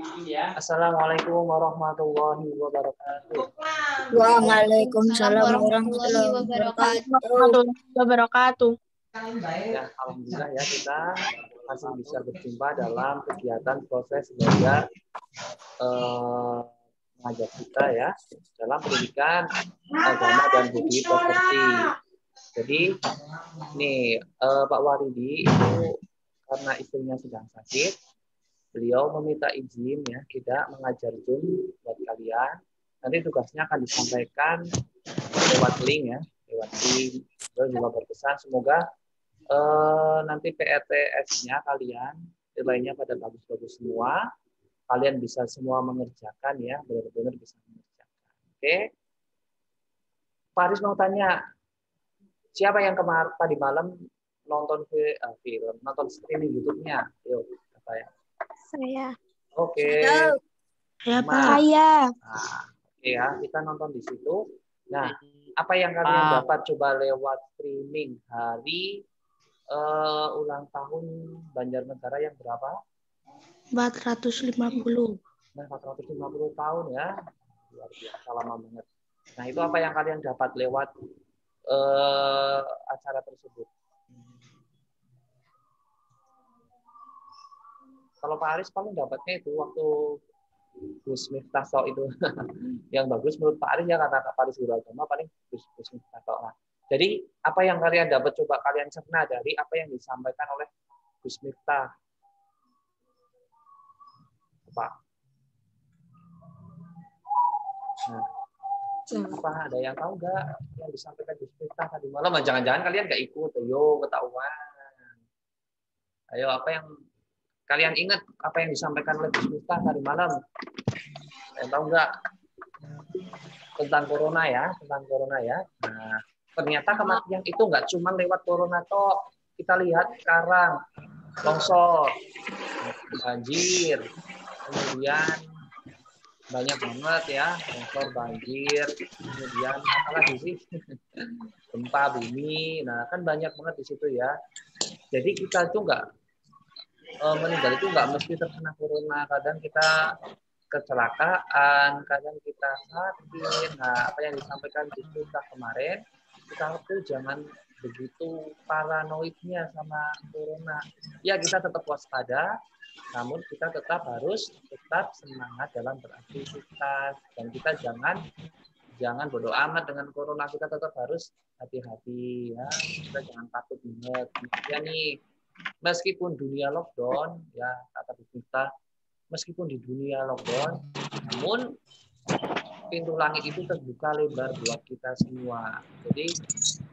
Assalamualaikum warahmatullahi wabarakatuh. Waalaikumsalam warahmatullahi wabarakatuh. Ya, alhamdulillah ya kita masih bisa berjumpa dalam kegiatan proses belajar mengajar kita ya dalam pendidikan agama dan budi pekerti. Jadi nih Pak Waridi itu karena istrinya sedang sakit, beliau meminta izin ya tidak mengajar Zoom buat kalian. Nanti tugasnya akan disampaikan lewat link ya, lewat link. Beliau juga berpesan semoga nanti PRTS-nya kalian nilainya pada bagus-bagus semua. Kalian bisa semua mengerjakan ya, benar-benar bisa mengerjakan. Oke. Pak Aris mau tanya, siapa yang tadi malam nonton film, nonton streaming YouTube-nya? Yuk, apa ya? Saya. Oke. Saya, Pak. Saya. Nah, oke ya, kita nonton di situ. Nah, apa yang kalian dapat coba lewat streaming hari ulang tahun Banjarnegara yang berapa? 450. Nah, 450 tahun ya. Luar biasa lama banget. Nah, itu apa yang kalian dapat lewat acara tersebut? Kalau Pak Aris paling dapatnya itu waktu Gus Miftah itu yang bagus menurut Pak Aris ya, kata Pak Aris Guru Agama paling Gus Miftah lah. Jadi apa yang kalian dapat coba kalian cerna dari apa yang disampaikan oleh Gus Miftah? Pak. Nah, apa ada yang tahu nggak yang disampaikan Gus Miftah tadi malam? Jangan-jangan kalian nggak ikut, yo ketahuan. Ayo apa yang kalian ingat apa yang disampaikan oleh Gus Miftah tadi malam? Kalian tahu nggak? Tentang corona ya, tentang corona ya. Nah, ternyata kematian itu nggak cuma lewat corona toh. Kita lihat sekarang longsor, banjir, kemudian banyak banget ya longsor, banjir, kemudian apalagi sih gempa bumi. Nah kan banyak banget di situ ya. Jadi kita itu nggak meninggal itu nggak mesti terkena corona. Kadang kita kecelakaan, kadang kita sakit. Nah, apa yang disampaikan di kita kemarin, kita tuh jangan begitu paranoidnya sama corona. Ya, kita tetap waspada, namun kita tetap harus tetap semangat dalam beraktivitas. Dan kita jangan bodoh amat dengan corona. Kita tetap harus hati-hati ya. Kita jangan takut banget. Ya nih, meskipun dunia lockdown, ya kata kita, meskipun di dunia lockdown, namun pintu langit itu terbuka lebar buat kita semua. Jadi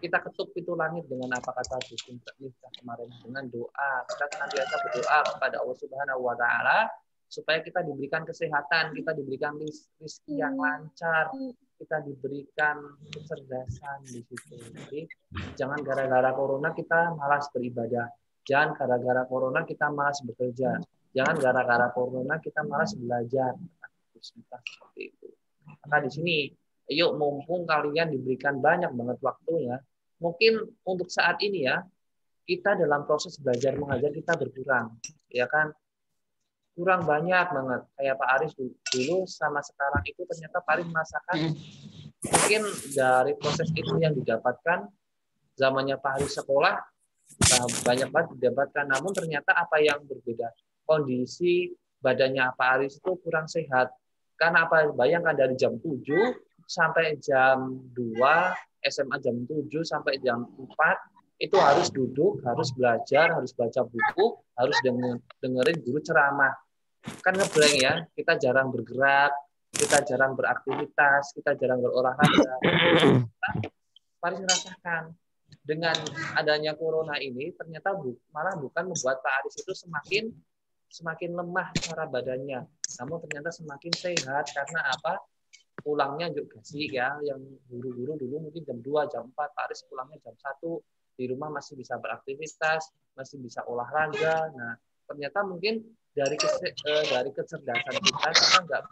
kita ketuk pintu langit dengan apa kata Gus Miftah kemarin, dengan doa. Kita senantiasa berdoa kepada Allah Subhanahu wa taala supaya kita diberikan kesehatan, kita diberikan rezeki yang lancar, kita diberikan kecerdasan di situ. Jadi jangan gara-gara corona kita malas beribadah. Jangan gara-gara corona kita malas bekerja. Jangan gara-gara corona kita malas belajar. Seperti itu. Maka di sini, yuk mumpung kalian diberikan banyak banget waktunya, mungkin untuk saat ini ya, kita dalam proses belajar mengajar kita berkurang, ya kan? Kurang banyak banget. Kayak Pak Aris dulu sama sekarang itu ternyata Pak Aris merasakan mungkin dari proses itu yang didapatkan zamannya Pak Aris sekolah banyak banget didapatkan, namun ternyata apa yang berbeda, kondisi badannya Pak Aris itu kurang sehat. Karena apa? Bayangkan dari jam 7 sampai jam 2, SMA jam 7 sampai jam 4, itu harus duduk, harus belajar, harus baca buku, harus dengerin guru ceramah. Kan ngeblank ya, kita jarang bergerak, kita jarang beraktivitas, kita jarang berolahraga. Pak Aris merasakan dengan adanya corona ini ternyata malah bukan membuat Pak Aris itu semakin lemah cara badannya, namun ternyata semakin sehat. Karena apa? Pulangnya juga sih ya, yang guru-guru dulu mungkin jam 2, jam 4, Pak Aris pulangnya jam 1, di rumah masih bisa beraktivitas, masih bisa olahraga. Nah, ternyata mungkin dari kecerdasan kita nggak,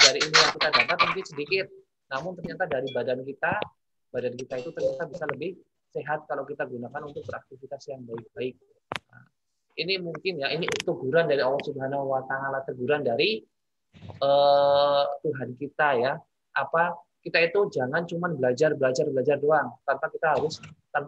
dari ilmu yang kita dapat mungkin sedikit, namun ternyata dari badan kita itu ternyata bisa lebih sehat kalau kita gunakan untuk beraktivitas yang baik-baik. Nah, ini mungkin ya, ini teguran dari Allah Subhanahu wa taala, teguran dari Tuhan kita ya. Apa kita itu jangan cuma belajar doang tanpa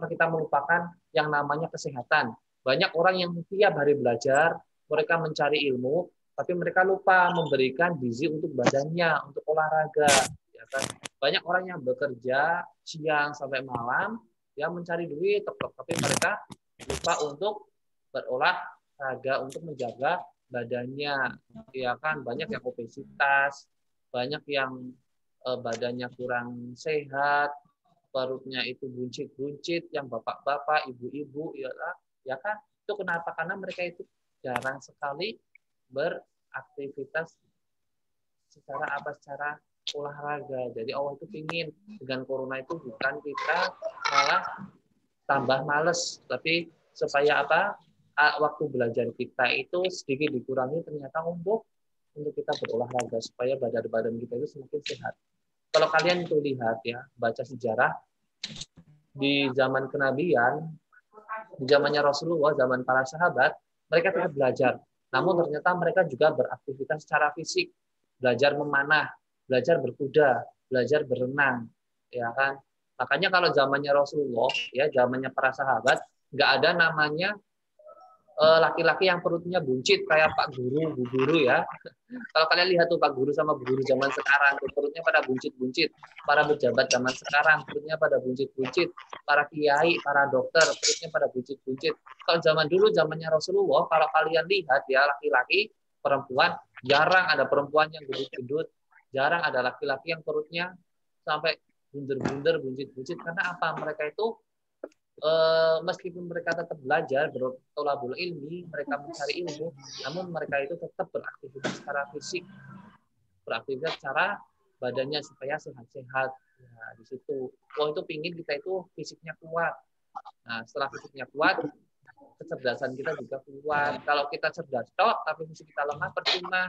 kita melupakan yang namanya kesehatan. Banyak orang yang tiap hari belajar, mereka mencari ilmu, tapi mereka lupa memberikan gizi untuk badannya, untuk olahraga. Ya kan? Banyak orang yang bekerja siang sampai malam, ya mencari duit, tapi mereka lupa untuk berolahraga, untuk menjaga badannya. Ya kan, banyak yang obesitas, banyak yang badannya kurang sehat, perutnya itu buncit-buncit, yang bapak-bapak, ibu-ibu, ya kan? Itu kenapa? Karena mereka itu jarang sekali beraktivitas secara olahraga. Jadi Allah itu ingin dengan corona itu bukan kita malah tambah males, tapi supaya apa? Waktu belajar kita itu sedikit dikurangi, ternyata untuk kita berolahraga supaya badan kita itu semakin sehat. Kalau kalian itu lihat ya, baca sejarah di zaman kenabian, di zamannya Rasulullah, zaman para sahabat, mereka tetap belajar. Namun ternyata mereka juga beraktivitas secara fisik, belajar memanah, belajar berkuda, belajar berenang, ya kan? Makanya kalau zamannya Rasulullah, ya zamannya para sahabat, nggak ada namanya laki-laki yang perutnya buncit kayak Pak Guru, Bu Guru ya. Kalau kalian lihat tuh Pak Guru sama Bu Guru zaman sekarang, tuh perutnya pada buncit-buncit. Para pejabat zaman sekarang, perutnya pada buncit-buncit. Para kiai, para dokter, perutnya pada buncit-buncit. Kalau zaman dulu, zamannya Rasulullah, kalau kalian lihat ya laki-laki, perempuan, jarang ada perempuan yang gendut-gendut. Jarang ada laki-laki yang perutnya sampai bunder-bunder, buncit-buncit. Karena apa? Mereka itu meskipun mereka tetap belajar bertolabul ilmi, mereka mencari ilmu, namun mereka itu tetap beraktivitas secara fisik, beraktivitas secara badannya supaya sehat-sehat. Nah, di situ, itu pingin kita itu fisiknya kuat. Nah, setelah fisiknya kuat, kecerdasan kita juga kuat. Kalau kita cerdas tok, tapi fisik kita lemah, percuma,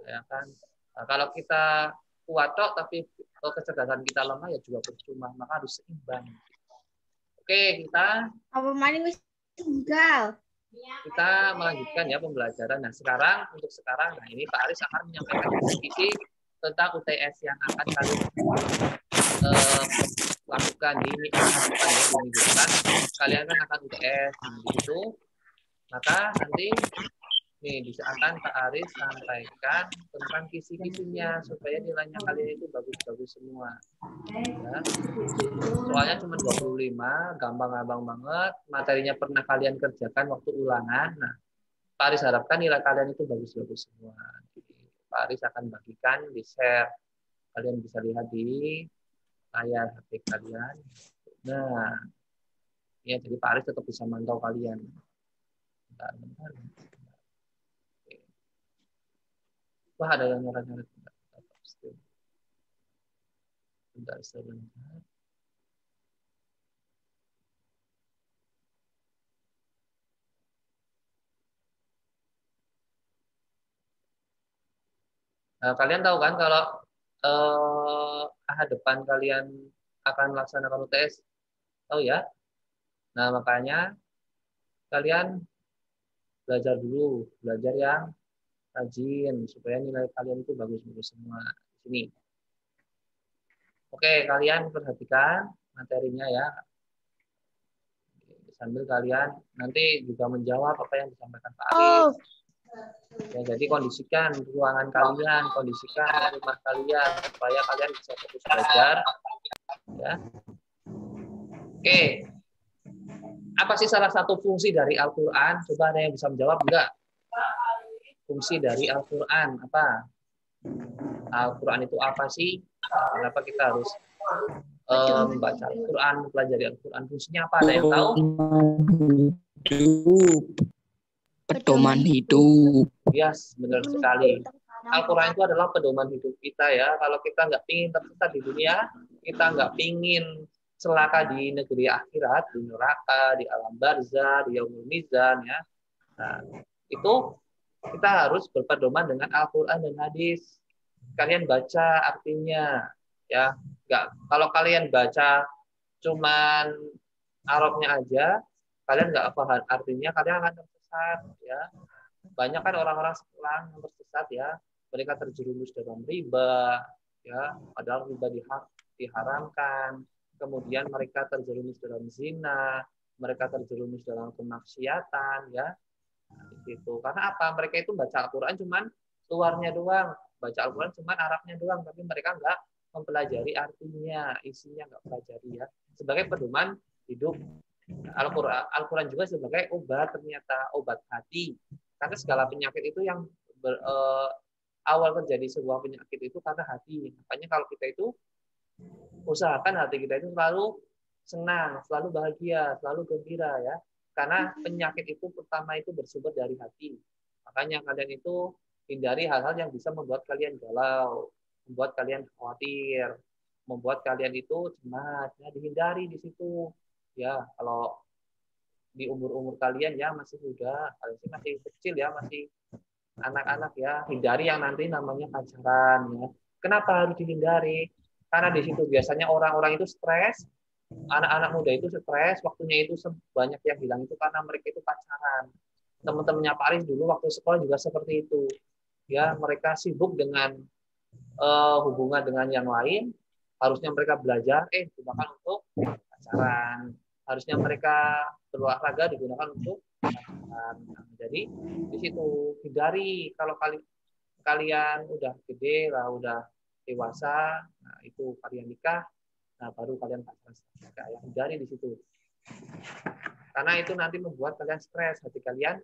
ya kan? Nah, kalau kita kuat tok, tapi kecerdasan kita lemah, ya juga percuma. Maka harus seimbang. Oke, kita melanjutkan ya pembelajaran. Nah, untuk sekarang, nah ini Pak Aris akan menyampaikan kisi-kisi tentang UTS yang akan kalian lakukan di minggu depan. Kalian kan akan UTS, nah di situ, maka nanti akan Pak Aris sampaikan tentang kisi-kisinya supaya nilainya kalian itu bagus-bagus semua. Ya. Soalnya cuma 25, gampang-gampang banget. Materinya pernah kalian kerjakan waktu ulangan. Nah, Pak Aris harapkan nilai kalian itu bagus-bagus semua. Jadi, Pak Aris akan bagikan di share. Kalian bisa lihat di layar HP kalian. Nah, ya jadi Pak Aris tetap bisa mantau kalian. Bentar. Wah, ada yang nyoret-nyoret. Bentar, sebentar. Nah, kalian tahu kan kalau ahad depan kalian akan melaksanakan UTS? Tahu ya? Nah, makanya kalian belajar dulu, belajar yang rajin supaya nilai kalian itu bagus-bagus semua di sini. Oke, kalian perhatikan materinya ya. Sambil kalian nanti juga menjawab apa yang disampaikan Pak Aris. Ya, jadi kondisikan ruangan kalian, kondisikan rumah kalian supaya kalian bisa fokus belajar. Ya. Oke. Apa sih salah satu fungsi dari Al-Quran? Coba ada yang bisa menjawab enggak? Fungsi dari Al-Quran apa? Al-Quran itu apa sih? Kenapa kita harus membaca Al-Quran, mempelajari Al-Quran? Fungsinya apa? Ada yang tahu? Pedoman hidup. Yes, benar sekali. Al-Quran itu adalah pedoman hidup kita ya. Kalau kita nggak pingin tersesat di dunia, kita nggak pingin celaka di negeri akhirat, di neraka, di alam barzah, di yaumul mizan ya. Nah, itu kita harus berpedoman dengan Al-Quran dan hadis. Kalian baca artinya ya. Kalau kalian baca cuman Arabnya aja, kalian nggak paham artinya, kalian akan tersesat. tersesat ya. Banyak kan orang-orang sekarang yang tersesat ya, mereka terjerumus dalam riba ya, padahal riba diharamkan. Kemudian mereka terjerumus dalam zina, mereka terjerumus dalam kemaksiatan ya. Nah, gitu. Karena apa? Mereka itu baca Al-Qur'an cuman luarnya doang, baca Al-Qur'an cuman Arabnya doang, tapi mereka nggak mempelajari artinya, isinya nggak pelajari ya. Sebagai pedoman hidup Al-Quran juga sebagai obat, ternyata obat hati. Karena segala penyakit itu yang awal terjadi sebuah penyakit itu karena hati. Makanya kalau kita itu usahakan hati kita itu selalu senang, selalu bahagia, selalu gembira ya. Karena penyakit itu pertama itu bersumber dari hati. Makanya kalian itu hindari hal-hal yang bisa membuat kalian galau, membuat kalian khawatir, membuat kalian itu cemas. Ya, dihindari di situ. Ya, kalau di umur-umur kalian ya masih muda, kalian masih kecil ya, masih anak-anak ya, hindari yang nanti namanya pacaran ya. Kenapa harus dihindari? Karena di situ biasanya orang-orang itu stres, anak-anak muda itu stres, waktunya itu banyak yang hilang itu karena mereka itu pacaran. Teman-temannya Pak Aris dulu waktu sekolah juga seperti itu. Ya, mereka sibuk dengan hubungan dengan yang lain, harusnya mereka belajar, digunakan untuk pacaran. Harusnya mereka berolahraga digunakan untuk pacaran. Nah, jadi di situ hindari kalau kalian udah gede lah, udah dewasa, nah itu kalian nikah, nah baru kalian pacaran. Ya, hindari di situ. Karena itu nanti membuat kalian stres, hati kalian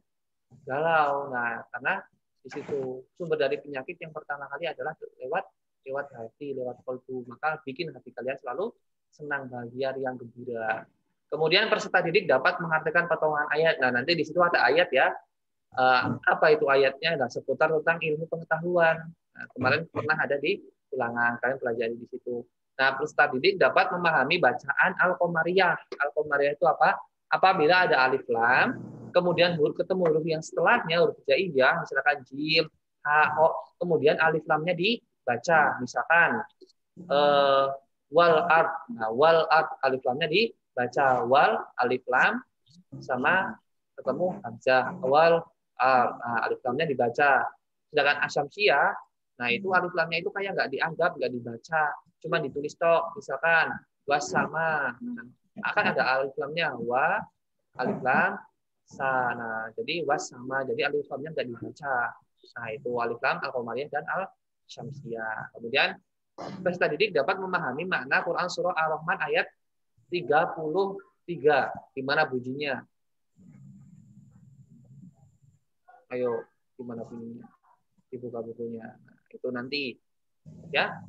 galau. Nah, karena di situ sumber dari penyakit yang pertama kali adalah lewat hati, lewat kolbu. Maka bikin hati kalian selalu senang, bahagia, riang, gembira. Kemudian peserta didik dapat mengartikan potongan ayat. Nah, nanti di situ ada ayat ya. Apa itu ayatnya? Nah, seputar tentang ilmu pengetahuan. Nah, kemarin pernah ada di ulangan, kalian pelajari di situ. Nah, peserta didik dapat memahami bacaan Al-Qamariyah. Al-Qamariyah itu apa? Apabila ada alif lam, kemudian ketemu huruf yang setelahnya, huruf hijaiyah, misalkan jim, ha, ho, kemudian alif lamnya dibaca. Misalkan wal ard. Nah, wal ard alif lamnya dibaca, wal alif lam sama ketemu hamzah, wal ard. Nah, alif lamnya dibaca. Sedangkan asyamsiyah, nah itu alif lamnya itu kayak nggak dianggap, nggak dibaca, cuma ditulis tok. Misalkan was sama, nah, akan ada alif lamnya wa, alif lam sa. Nah, jadi was sama, jadi alif lamnya nggak dibaca. Nah, itu alif lam al-qamariyah dan al-syamsiyah. Kemudian peserta didik dapat memahami makna Quran surah Ar-Rahman ayat 33. Gimana bunyinya? Ayo, gimana bunyinya? Dibuka bukunya. Nah, itu nanti ya.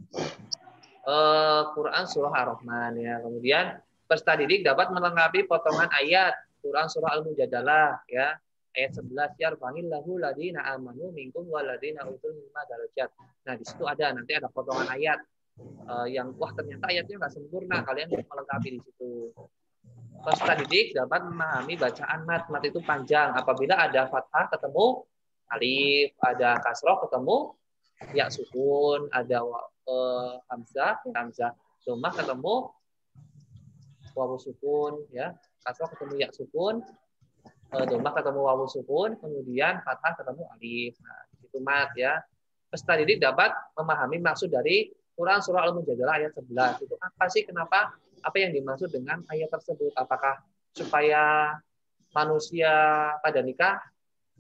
Quran surah Ar-Rahman ya. Kemudian peserta didik dapat melengkapi potongan ayat Quran surah Al-Mujadalah ya. Ayat 11 yarfa'illahu ladina amanu minkum waladina utul ilma darajat. Nah, di situ nanti ada potongan ayat yang wah ternyata ayatnya nggak sempurna, kalian melengkapi di situ. Peserta didik dapat memahami bacaan mat. Mat itu panjang. Apabila ada fathah ketemu alif, ada kasroh ketemu ya sukun, ada hamzah dhammah ketemu wawu sukun ya, kasroh ketemu ya sukun, dhammah ketemu wawu sukun, kemudian fathah ketemu alif. Nah, itu mat ya. Peserta didik dapat memahami maksud dari Quran surah Al-Mujadalah ayat 11. Itu apa sih, kenapa, apa yang dimaksud dengan ayat tersebut? Apakah supaya manusia pada nikah,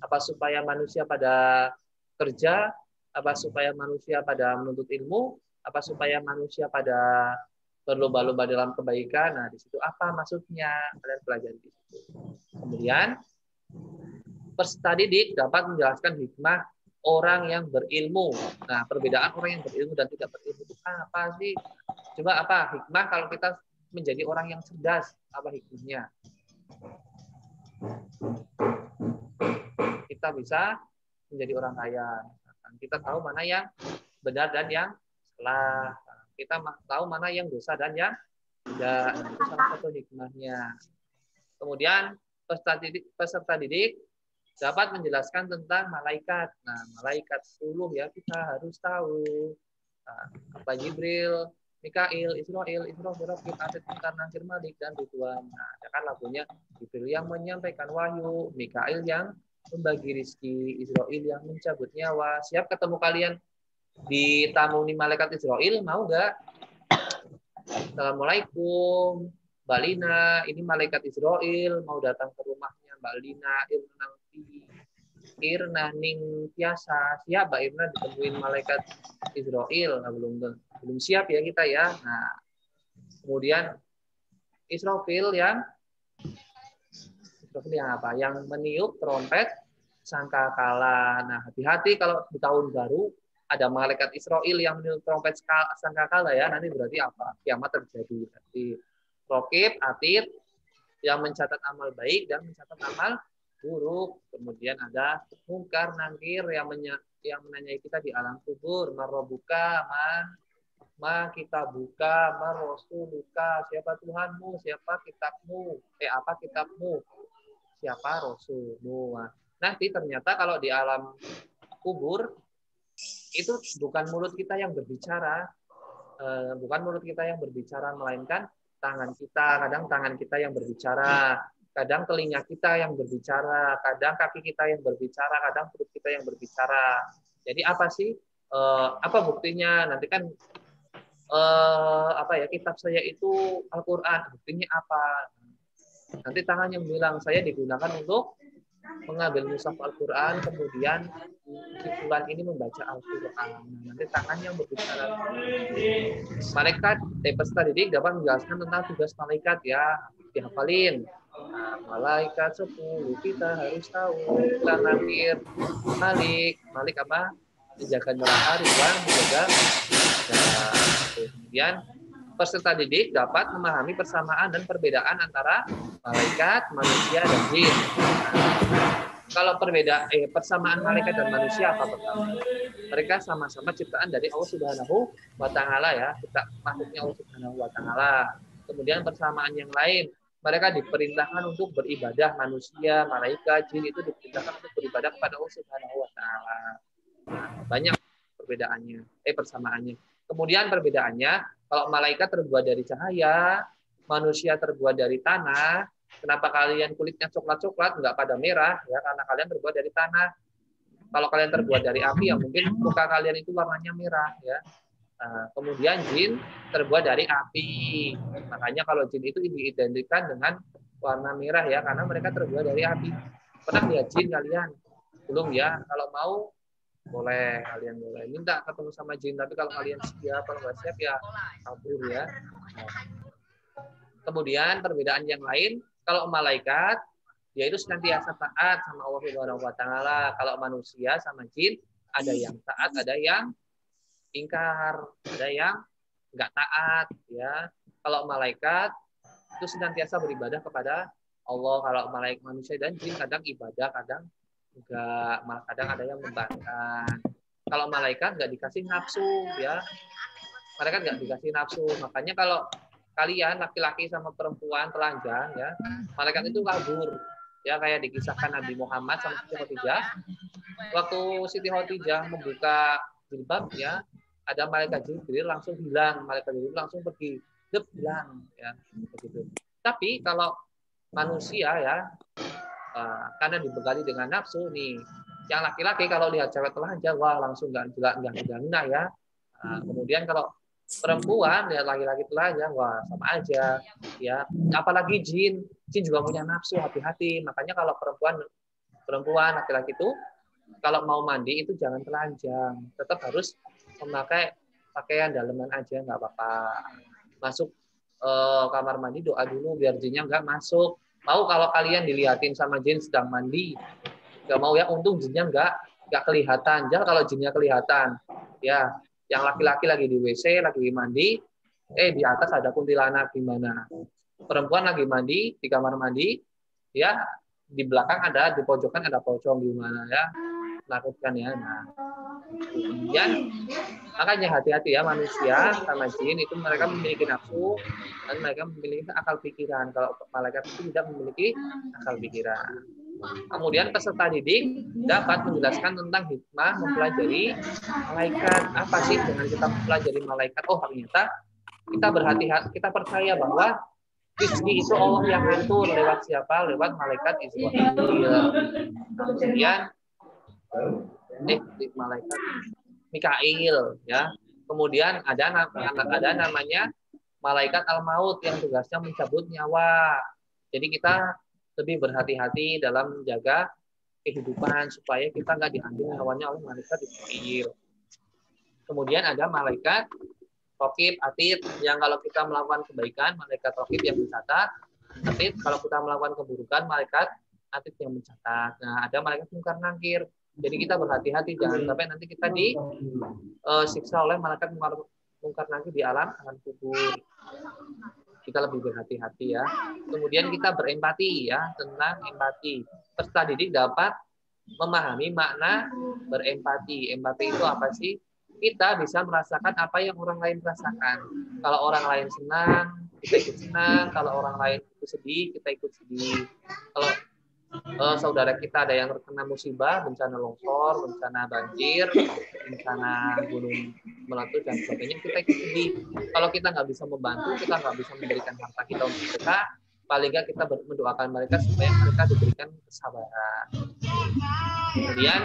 apa supaya manusia pada kerja, apa supaya manusia pada menuntut ilmu, apa supaya manusia pada berlomba-lomba dalam kebaikan. Nah, di situ apa maksudnya? Kalian pelajari di situ. Kemudian peserta didik dapat menjelaskan hikmah orang yang berilmu. Nah, perbedaan orang yang berilmu dan tidak berilmu itu apa sih? Coba apa hikmah kalau kita menjadi orang yang cerdas? Apa hikmahnya? Kita bisa menjadi orang kaya. Kita tahu mana yang benar dan yang salah. Kita tahu mana yang dosa dan yang tidak. Itu salah satu hikmahnya. Kemudian peserta didik dapat menjelaskan tentang malaikat. Nah, malaikat 10 ya kita harus tahu. Nah, apa Jibril, Mikail, Israel, Birokit, Atit, Nasir, Malik, dan Ridwan. Nah, ada kan lagunya Jibril yang menyampaikan wahyu, Mikail yang membagi rizki, Israil yang mencabut nyawa. Siap ketemu kalian ditamuni malaikat Israil, mau nggak? Assalamualaikum, Mbak Lina, ini malaikat Israil mau datang ke rumahnya Mbak Lina, Irna Ning Tiasa. Siap Mbak Irna ditemuin malaikat Israil? Nah, belum siap ya kita ya. Nah, kemudian Israfil yang apa? Yang meniup trompet sangkakala. Nah, hati-hati kalau di tahun baru ada malaikat Israil yang meniup trompet sangkakala ya. Nanti berarti apa? Kiamat terjadi. Berarti Rokib, Atid yang mencatat amal baik dan mencatat amal buruk. Kemudian ada Mungkar, Nangkir yang menanyai kita di alam kubur. Marobuka, kita buka, Rasuluka, siapa Tuhanmu, siapa kitabmu, apa kitabmu, siapa Rasulmu. Nanti ternyata kalau di alam kubur itu bukan mulut kita yang berbicara, melainkan tangan kita. Kadang tangan kita yang berbicara, kadang telinga kita yang berbicara, kadang kaki kita yang berbicara, kadang perut kita yang berbicara. Jadi apa sih? Apa buktinya? Nanti kan kitab saya itu Al-Quran, buktinya apa? Nanti tangan yang bilang saya digunakan untuk mengambil mushaf Al-Quran, kemudian si fulan ini membaca Al-Quran. Nanti tangan yang berbicara. Malaikat, peserta didik dapat menjelaskan tentang tugas malaikat ya, dihafalin. Nah, malaikat 10 kita harus tahu. Kita nakir Malik apa? Menjaga neraka, Ridwan menjaga. Kemudian peserta didik dapat memahami persamaan dan perbedaan antara malaikat, manusia, dan jin. Kalau persamaan malaikat dan manusia apa pertama? Mereka sama-sama ciptaan dari Allah Subhanahu wa Ta'ala ya, makhluknya Allah Subhanahu wa Ta'ala. Kemudian persamaan yang lain, mereka diperintahkan untuk beribadah. Manusia, malaikat, jin itu diperintahkan untuk beribadah kepada Allah Subhanahu wa Ta'ala. Nah, banyak perbedaannya, persamaannya. Kemudian perbedaannya, kalau malaikat terbuat dari cahaya, manusia terbuat dari tanah. Kenapa kalian kulitnya coklat-coklat, nggak pada merah? Ya, karena kalian terbuat dari tanah. Kalau kalian terbuat dari api, ya mungkin muka kalian itu warnanya merah. Ya. Kemudian jin terbuat dari api. Makanya kalau jin itu diidentikan dengan warna merah ya, karena mereka terbuat dari api. Pernah lihat jin kalian? Belum ya? Kalau mau boleh, kalian boleh minta ketemu sama jin, tapi kalau kalian siap, kalau nggak siap ya kabur ya. Kemudian perbedaan yang lain, kalau malaikat dia itu senantiasa taat sama Allah Subhanahu wa Ta'ala. Kalau manusia sama jin ada yang taat, ada yang ingkar, ada yang nggak taat ya. Kalau malaikat itu senantiasa beribadah kepada Allah. Kalau malaikat manusia dan jin kadang ibadah, kadang enggak, malah kadang ada yang membangkang. Kalau malaikat nggak dikasih nafsu ya, malaikat nggak dikasih nafsu. Makanya kalau kalian laki-laki sama perempuan telanjang ya, malaikat itu kabur ya, kayak dikisahkan Nabi Muhammad sama Siti Khadijah. Waktu Siti Khadijah membuka jilbab ya, ada malaikat Jibril langsung hilang, malaikat Jibril langsung pergi, hilang ya begitu. Tapi kalau manusia ya, karena dibekali dengan nafsu nih, yang laki-laki kalau lihat cewek telanjang wah langsung nggak ya. Kemudian kalau perempuan lihat laki-laki telanjang wah sama aja ya. Apalagi jin juga punya nafsu, hati-hati. Makanya kalau perempuan laki-laki itu kalau mau mandi itu jangan telanjang, tetap harus memakai pakaian daleman aja, nggak apa-apa. Masuk kamar mandi doa dulu biar jinnya nggak masuk. Mau kalau kalian dilihatin sama jin sedang mandi, nggak mau ya, untung jinnya nggak kelihatan. Jangan kalau jinnya kelihatan, ya yang laki-laki lagi di WC, lagi mandi, di atas ada kuntilanak gimana? Perempuan lagi mandi di kamar mandi, ya di belakang ada, di pojokan ada pocong gimana ya? Menakutkan ya. Nah, kemudian makanya hati-hati ya, manusia sama jin itu mereka memiliki nafsu dan mereka memiliki akal pikiran. Kalau malaikat itu tidak memiliki akal pikiran. Kemudian peserta didik dapat menjelaskan tentang hikmah mempelajari malaikat. Apa sih dengan kita mempelajari malaikat? Oh, ternyata kita berhati-hati, kita percaya bahwa Rizki itu Allah yang ngatur lewat siapa? Lewat malaikat Israil. Nah, kemudian malaikat Mikail ya. Kemudian ada namanya malaikat al-maut yang tugasnya mencabut nyawa. Jadi kita lebih berhati-hati dalam menjaga kehidupan supaya kita nggak diambil nyawanya oleh malaikat Israil. Kemudian ada malaikat Raqib, Atid, yang kalau kita melakukan kebaikan, malaikat Raqib yang mencatat. Atid, kalau kita melakukan keburukan, malaikat Atid yang mencatat. Nah, ada malaikat Munkar Nakir. Jadi kita berhati-hati, jangan sampai nanti kita disiksa oleh malaikat Munkar Nakir di alam kubur. Kita lebih berhati-hati ya. Kemudian kita berempati ya, tentang empati. Peserta didik dapat memahami makna berempati. Empati itu apa sih? Kita bisa merasakan apa yang orang lain rasakan. Kalau orang lain senang, kita ikut senang. Kalau orang lain itu sedih, kita ikut sedih. Kalau saudara kita ada yang terkena musibah, bencana longsor, bencana banjir, bencana gunung meletus dan sebagainya, kita ikut sedih. Kalau kita nggak bisa membantu, kita nggak bisa memberikan harta kita untuk mereka, paling nggak kita mendoakan mereka supaya mereka diberikan kesabaran. Kemudian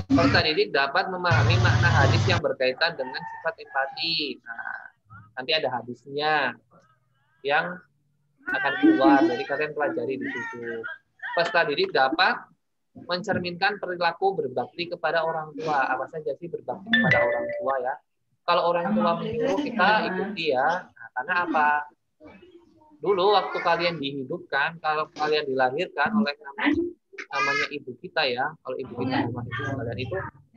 peserta didik dapat memahami makna hadis yang berkaitan dengan sifat empati. Nah, nanti ada hadisnya yang akan keluar, jadi kalian pelajari di situ. Peserta didik dapat mencerminkan perilaku berbakti kepada orang tua. Apa saja sih berbakti kepada orang tua ya? Kalau orang tua menyuruh kita ikuti ya. Nah, karena apa? Dulu waktu kalian dihidupkan, kalau kalian dilahirkan oleh namanya ibu kita ya, kalau ibu kita rumah itu kalian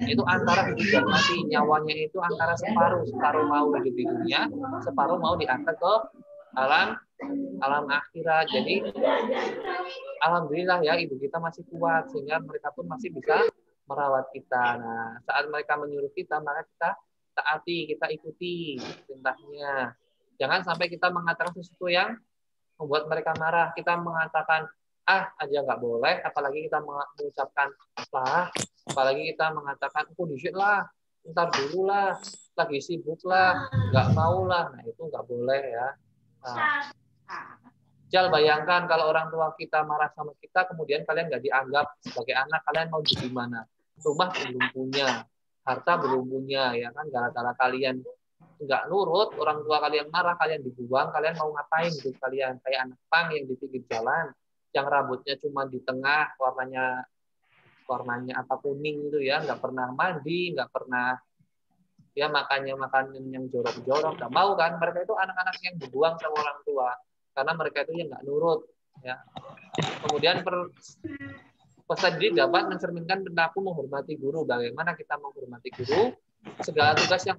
itu antara hidup dan mati, nyawanya itu antara separuh mau hidup di dunia, separuh mau diangkat ke alam akhirat. Jadi alhamdulillah ya ibu kita masih kuat sehingga mereka pun masih bisa merawat kita. Nah, saat mereka menyuruh kita, maka kita taati, kita ikuti perintahnya. Jangan sampai kita mengatakan sesuatu yang membuat mereka marah. Kita mengatakan aja nggak boleh, apalagi kita mengucapkan lah, apalagi kita mengatakan kondisi lah, ntar dulu lah, lagi sibuk lah, nggak mau lah. Nah itu nggak boleh ya. Nah, Jal, bayangkan kalau orang tua kita marah sama kita, kemudian kalian nggak dianggap sebagai anak, kalian mau di mana? Rumah belum punya, harta belum punya, ya kan? Gara-gara kalian nggak nurut, orang tua kalian marah, kalian dibuang, kalian mau ngapain gitu kalian? Kayak anak pang yang di pinggir jalan, yang rambutnya cuma di tengah, warnanya apa kuning itu ya, nggak pernah mandi, nggak pernah ya makannya makanan yang jorok-jorok, nggak mau kan? Mereka itu anak-anak yang dibuang sama orang tua karena mereka itu yang nggak nurut ya. Kemudian peserta didik dapat mencerminkan perilaku menghormati guru. Bagaimana kita menghormati guru? Segala tugas yang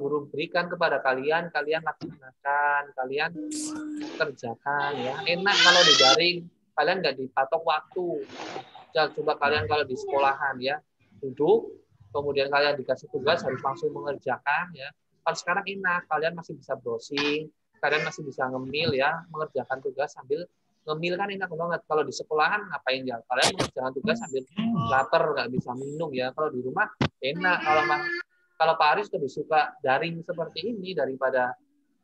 guru berikan kepada kalian laksanakan, kalian kerjakan ya. Enak kalau di daring, kalian nggak dipatok waktu. Coba kalian kalau di sekolahan ya, duduk, kemudian kalian dikasih tugas harus langsung mengerjakan ya. Kalau sekarang enak, kalian masih bisa browsing, kalian masih bisa ngemil ya, mengerjakan tugas sambil ngemil kan enak banget. Kalau di sekolahan ngapain ya? Kalian mengerjakan tugas sambil lapar, nggak bisa minum ya. Kalau di rumah enak. Kalau Pak Aris lebih suka daring seperti ini daripada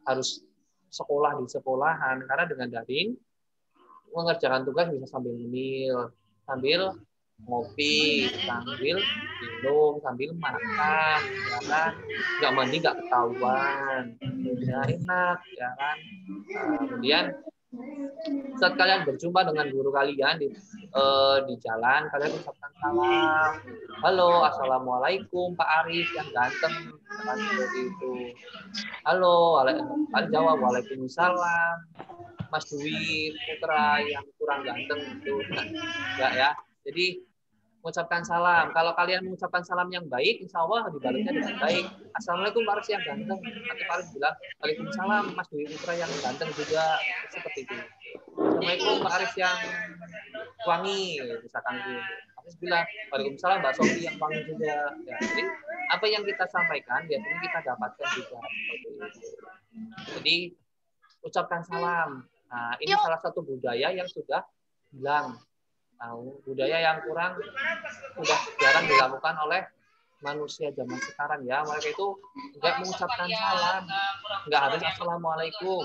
harus sekolah di sekolahan. Karena dengan daring mengerjakan tugas bisa sambil ngemil, sambil ngopi, sambil minum, sambil makan, ya kan? Nggak mandi nggak ketahuan, ya enak, ya kan? Kemudian saat kalian berjumpa dengan guru kalian di jalan, kalian ucapkan salam. Halo, assalamualaikum Pak Aris yang ganteng, seperti itu. Halo, kalian jawab waalaikumsalam. Mas Dwi Putra yang kurang ganteng itu, ya. Jadi mengucapkan salam. Kalau kalian mengucapkan salam yang baik, insya Allah dibalasnya dengan baik. Assalamualaikum Pak Aris yang ganteng. Nanti Pak Aris bilang, waalaikumsalam Mas Dwi Putra yang ganteng juga. Seperti itu. Assalamualaikum Pak Aris yang wangi. Misalkan itu. Pak Aris bilang, waalaikumsalam Mbak Sofi yang wangi juga. Ya, jadi apa yang kita sampaikan, biasanya kita dapatkan juga. Seperti itu. Jadi, ucapkan salam. Nah, ini salah satu budaya yang sudah hilang. Budaya yang sudah jarang dilakukan oleh manusia zaman sekarang ya, mereka itu nggak mengucapkan salam, nggak harus assalamualaikum,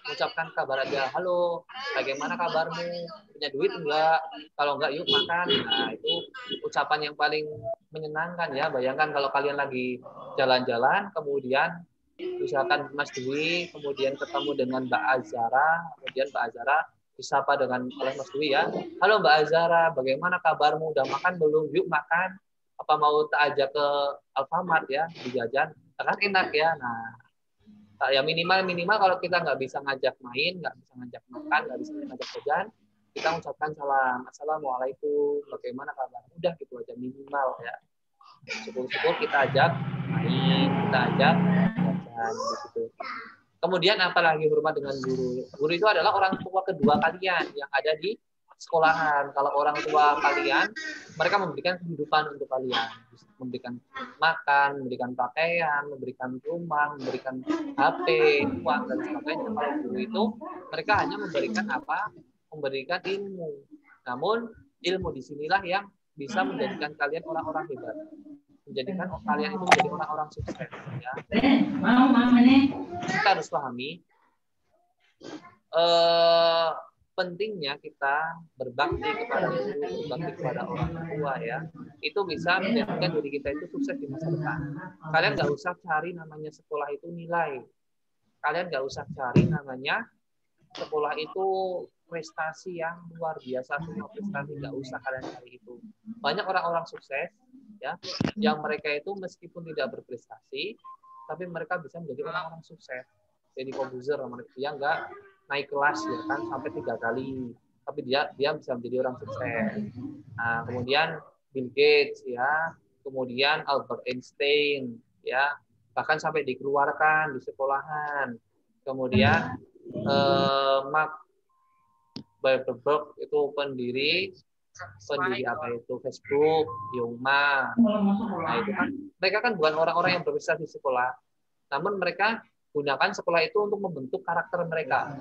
mengucapkan kabar aja, halo, bagaimana kabarmu, punya duit enggak, kalau enggak yuk makan. Nah itu ucapan yang paling menyenangkan ya. Bayangkan kalau kalian lagi jalan-jalan, kemudian misalkan Mas Dwi, kemudian ketemu dengan Mbak Azara, kemudian Mbak Azara disapa dengan oleh Mas Dwi ya, halo Mbak Azara, bagaimana kabarmu, udah makan belum, yuk makan, apa mau tak ajak ke Alfamart ya, dijajan, kan enak ya. Nah, ya minimal kalau kita nggak bisa ngajak main, nggak bisa ngajak makan, nggak bisa ngajak jajan, kita ucapkan salam, assalamualaikum, bagaimana kabar, udah gitu aja minimal ya. Syukur-syukur kita ajak main, kita ajak jajan gitu. Kemudian apalagi hormat dengan guru. Guru itu adalah orang tua kedua kalian yang ada di sekolahan. Kalau orang tua kalian, mereka memberikan kehidupan untuk kalian, memberikan makan, memberikan pakaian, memberikan rumah, memberikan HP, uang dan sebagainya. Kalau guru itu mereka hanya memberikan apa? Memberikan ilmu. Namun ilmu disinilah yang bisa menjadikan kalian orang-orang hebat, menjadikan kalian itu menjadi orang-orang sukses. Ya. Kita harus pahami pentingnya kita berbakti kepada guru, berbakti kepada orang tua ya. Itu bisa menjadikan diri kita itu sukses di masa depan. Kalian nggak usah cari namanya sekolah itu nilai. Kalian nggak usah cari namanya sekolah itu prestasi yang luar biasa, semua prestasi, nggak usah kalian cari itu. Banyak orang-orang sukses ya yang mereka itu meskipun tidak berprestasi tapi mereka bisa menjadi orang-orang sukses. Jadi Corbuzier dia nggak naik kelas ya kan sampai 3 kali, tapi dia bisa menjadi orang sukses. Nah, kemudian Bill Gates ya, kemudian Albert Einstein ya, bahkan sampai dikeluarkan di sekolahan. Kemudian Mark Zuckerberg itu pendiri apa itu Facebook, Yuma. Nah itu kan mereka kan bukan orang-orang yang berprestasi di sekolah, namun mereka gunakan sekolah itu untuk membentuk karakter mereka.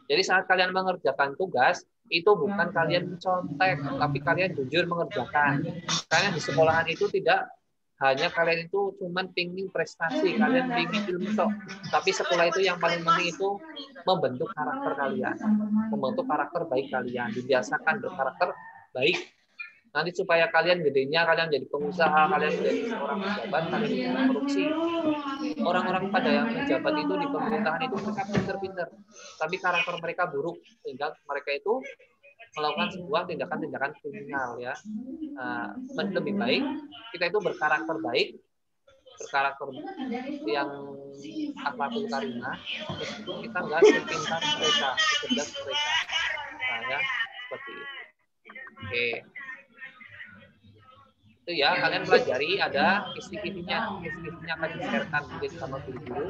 Jadi saat kalian mengerjakan tugas itu bukan kalian mencontek, tapi kalian jujur mengerjakan. Kalian di sekolahan itu tidak hanya kalian itu cuman pingin prestasi, kalian pingin ilmu sok, tapi sekolah itu yang paling penting itu membentuk karakter kalian, membentuk karakter baik kalian, dibiasakan berkarakter baik. Nanti supaya kalian gedenya, kalian jadi pengusaha, kalian menjadi seorang pejabat, kalian tidak korupsi. Orang-orang pada yang pejabat itu di pemerintahan itu mereka pinter-pinter, tapi karakter mereka buruk, sehingga mereka itu melakukan sebuah tindakan-tindakan kriminal ya. Lebih baik kita itu berkarakter baik, berkarakter yang akhlakul karimah, meskipun kita nggak sepintar mereka, secerdas mereka. Nah, ya, seperti itu. Oke. Itu ya, kalian pelajari ada kisi-kisinya akan di-sharekan mungkin sama guru-guru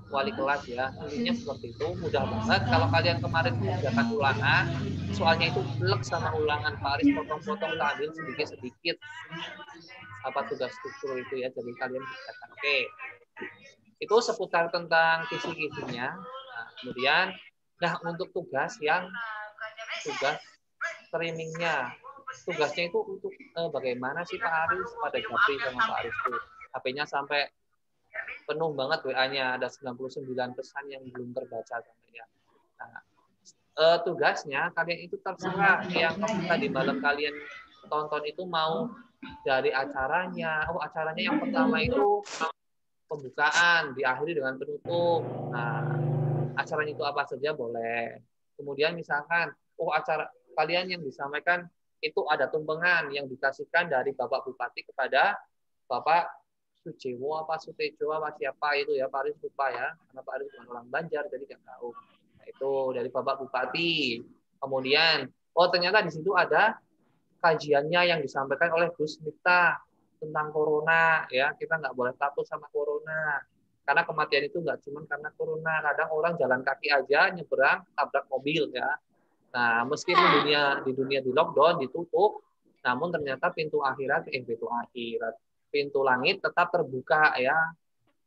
wali kelas ya. Intinya seperti itu, mudah banget. Kalau kalian kemarin mengerjakan ulangan, soalnya itu plek sama ulangan, Pak Aris potong-potong, ambil sedikit-sedikit apa tugas struktur itu ya, jadi kalian kerjakan. Oke. Itu seputar tentang kisi-kisinya. Nah, kemudian untuk tugas streamingnya, tugasnya itu untuk bagaimana sih Pak Aris, pada Japri sama Pak Aris itu HP-nya sampai penuh banget WA-nya, ada 99 pesan yang belum terbaca sampai ya. Nah, tugasnya kalian itu terserah yang tadi malam kalian tonton itu mau dari acaranya. Acaranya yang pertama itu pembukaan, diakhiri dengan penutup. Nah, acaranya itu apa saja boleh. Kemudian misalkan, acara kalian yang disampaikan itu ada tumpengan yang dikasihkan dari Bapak Bupati kepada Bapak Sujewo apa Sutejo apa siapa itu ya, Pak Aris lupa ya, karena Pak Aris bukan orang Banjar jadi nggak tahu. Nah, itu dari Bapak Bupati. Kemudian, ternyata di situ ada kajiannya yang disampaikan oleh Gus Miftah tentang corona ya, kita nggak boleh takut sama corona karena kematian itu nggak cuma karena corona, kadang orang jalan kaki aja nyebrang tabrak mobil ya. Nah meskipun di dunia di lockdown ditutup, namun ternyata pintu langit tetap terbuka ya.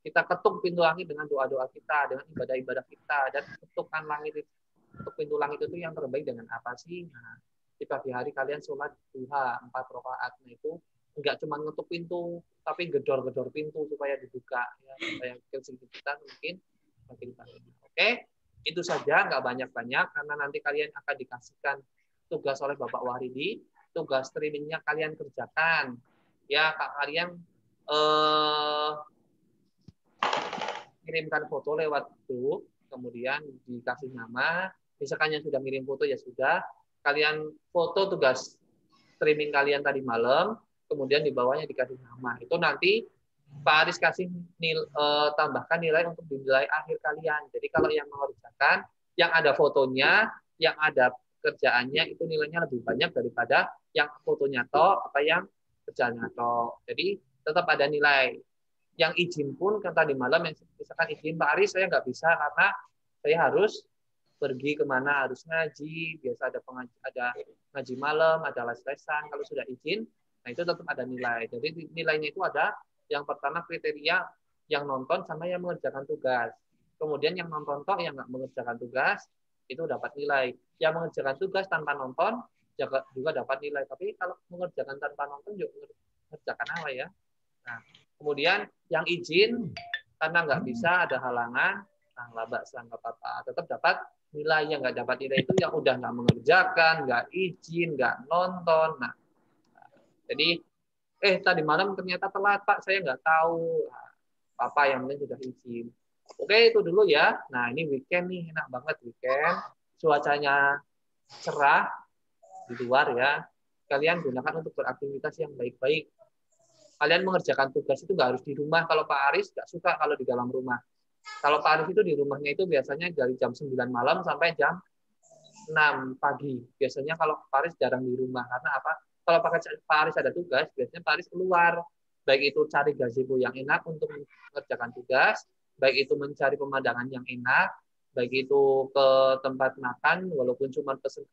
Kita ketuk pintu langit dengan doa-doa kita, dengan ibadah-ibadah kita, dan ketukan langit, ketuk pintu langit itu yang terbaik dengan apa sih? Nah, di pagi hari kalian sholat duha 4 rakaat, nah itu Enggak cuma ngetuk pintu, tapi gedor-gedor pintu supaya dibuka, ya, supaya kita mungkin makin banyak. Oke, itu saja, nggak banyak-banyak, karena nanti kalian akan dikasihkan tugas oleh Bapak Wahyudi, tugas streamingnya kalian kerjakan. Ya, kalian kirimkan foto lewat grup, kemudian dikasih nama. Misalkan yang sudah ngirim foto ya sudah, kalian foto tugas streaming kalian tadi malam, kemudian di bawahnya dikasih nama. Itu nanti Pak Aris kasih tambahkan nilai untuk nilai akhir kalian. Jadi kalau yang mengerjakan, yang ada fotonya, yang ada kerjaannya itu nilainya lebih banyak daripada yang fotonya toh apa yang kerjaannya toh. Jadi tetap ada nilai. Yang izin pun kan tadi malam, yang misalkan izin Pak Aris saya nggak bisa karena saya harus pergi kemana, harus ngaji, biasa ada ngaji malam, ada les-lesan. Kalau sudah izin, nah itu tetap ada nilai. Jadi nilainya itu ada yang pertama kriteria yang nonton sama yang mengerjakan tugas. Kemudian yang nonton toh yang nggak mengerjakan tugas itu dapat nilai. Yang mengerjakan tugas tanpa nonton juga dapat nilai. Tapi kalau mengerjakan tanpa nonton juga mengerjakan apa ya? Nah, kemudian yang izin karena nggak bisa ada halangan, nah nggak apa-apa, tetap dapat nilai. Yang nggak dapat nilai itu yang udah nggak mengerjakan, nggak izin, nggak nonton. Nah, jadi tadi malam ternyata telat Pak, saya nggak tahu. Nah, apa yang penting sudah izin. Oke, itu dulu ya. Nah, ini weekend nih, enak banget weekend. Cuacanya cerah di luar ya. Kalian gunakan untuk beraktivitas yang baik-baik. Kalian mengerjakan tugas itu nggak harus di rumah. Kalau Pak Aris nggak suka kalau di dalam rumah. Kalau Pak Aris itu di rumahnya itu biasanya dari jam 9 malam sampai jam 6 pagi. Biasanya kalau Pak Aris jarang di rumah. Karena apa? Kalau Pak Aris ada tugas, biasanya Pak Aris keluar. Baik itu cari gazebo yang enak untuk mengerjakan tugas, baik itu mencari pemandangan yang enak, baik itu ke tempat makan, walaupun cuma pesen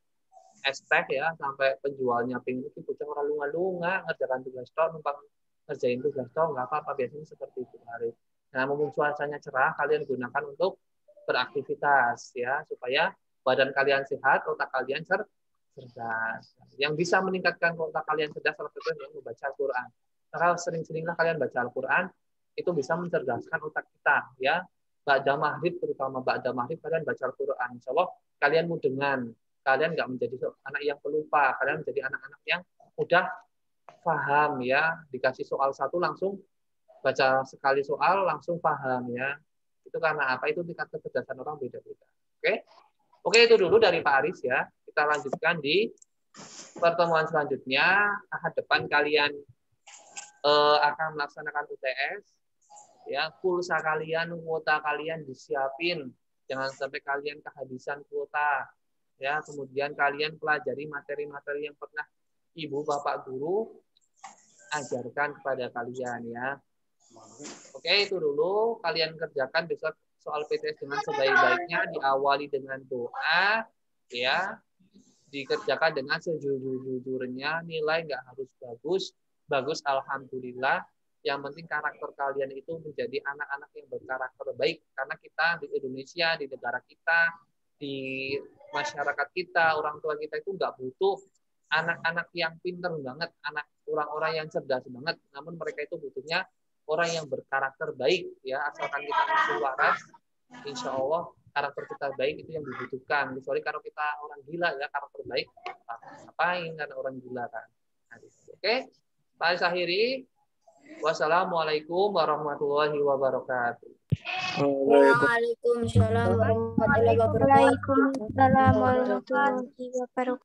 es teh ya, sampai penjualnya pengen itu bocah orang lunga-lunga, ngerjakan tugas toh, numpang ngerjain tugas toh, nggak apa-apa, biasanya seperti itu Pak Aris. Nah, mumpung cuacanya cerah, kalian gunakan untuk beraktivitas ya, supaya badan kalian sehat, otak kalian cerdas. Yang bisa meningkatkan otak kalian cerdas salah satunya yang membaca Al-Quran. Kalau sering-seringlah kalian baca Al-Quran, itu bisa mencerdaskan otak kita ya. Ba'da maghrib, terutama ba'da maghrib kalian baca Al-Quran. Insya Allah kalian mudengan, kalian nggak menjadi anak yang pelupa, kalian menjadi anak-anak yang mudah paham ya. Dikasih soal satu langsung baca sekali soal langsung paham ya. Itu karena apa? Itu tingkat kecerdasan orang beda-beda. Oke, itu dulu dari Pak Aris ya. Kita lanjutkan di pertemuan selanjutnya. Ahad depan kalian akan melaksanakan UTS. Ya, pulsa kalian, kuota kalian disiapin. Jangan sampai kalian kehabisan kuota. Ya, kemudian kalian pelajari materi-materi yang pernah Ibu Bapak guru ajarkan kepada kalian ya. Oke, itu dulu. Kalian kerjakan besok soal PTS dengan sebaik-baiknya, diawali dengan doa, ya, dikerjakan dengan sejujur-jujurnya, nilai nggak harus bagus, alhamdulillah. Yang penting karakter kalian itu menjadi anak-anak yang berkarakter baik, karena kita di Indonesia, di negara kita, di masyarakat kita, orang tua kita itu nggak butuh anak-anak yang pinter banget, orang-orang yang cerdas banget, namun mereka itu butuhnya orang yang berkarakter baik ya, asalkan kita masih waras, insya Allah karakter kita baik itu yang dibutuhkan. Kecuali kalau kita orang gila ya, karakter baik ngapain karena orang gila kan. Oke, Pak Aris akhiri. Wassalamualaikum warahmatullahi wabarakatuh. Waalaikumsalam warahmatullahi wabarakatuh.